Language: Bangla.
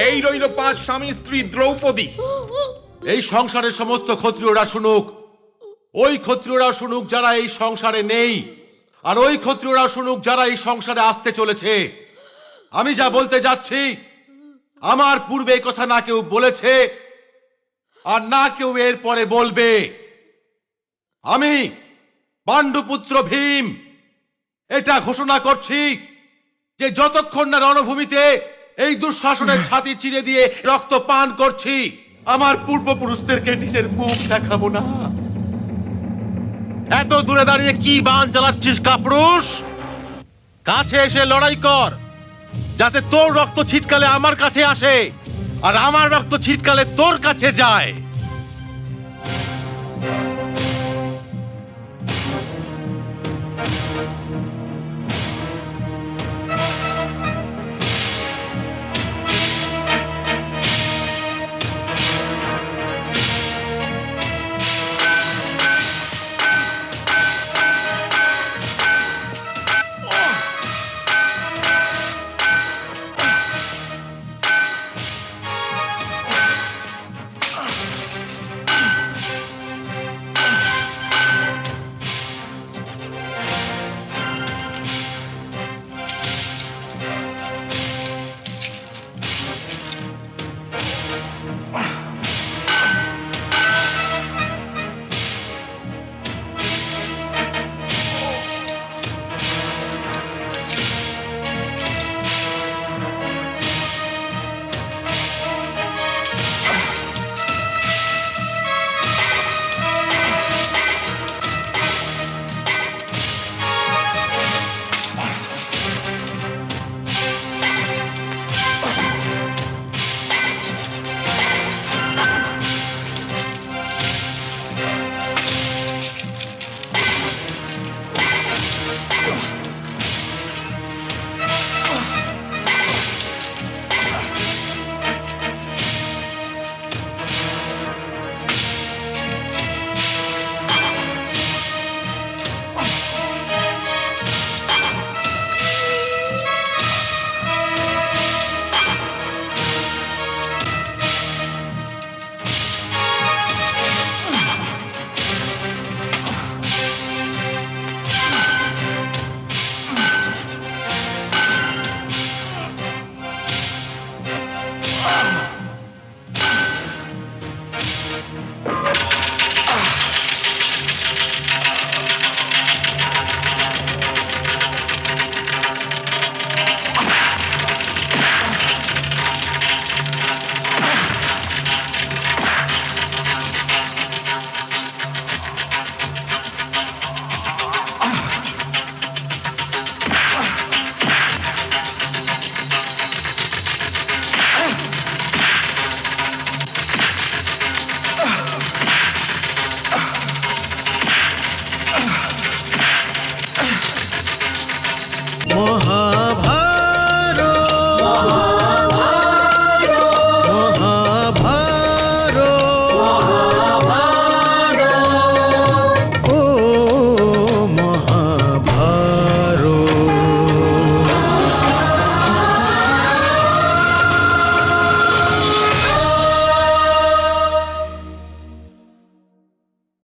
এই রইল 5 স্বামী স্ত্রী দ্রৌপদী। এই সংসারের সমস্ত ক্ষত্রিয়রা শুনুক, ওই ক্ষত্রিয়রা শুনুক যারা এই সংসারে নেই, আর ওই ক্ষত্রিয়রা শুনুক যারা এই সংসারে আসতে চলেছে। আমি যা বলতে যাচ্ছি, আমার পূর্বে এই কথা না কেউ বলেছে আর না কেউ এর পরে বলবে। আমি পাণ্ডুপুত্র ভীম এটা ঘোষণা করছি যে যতক্ষণ না রণভূমিতে এই দুঃশাসনের ছাতি চিরে দিয়ে রক্ত পান করছি, আমার পূর্বপুরুষদেরকে নিজের মুখ দেখাবো না। এত দূরে দাঁড়িয়ে কি বান চালাচ্ছিস কাপুরুষ? কাছে এসে লড়াই কর, যাতে তোর রক্ত ছিটকালে আমার কাছে আসে আর আমার রক্ত ছিটকালে তোর কাছে যায়।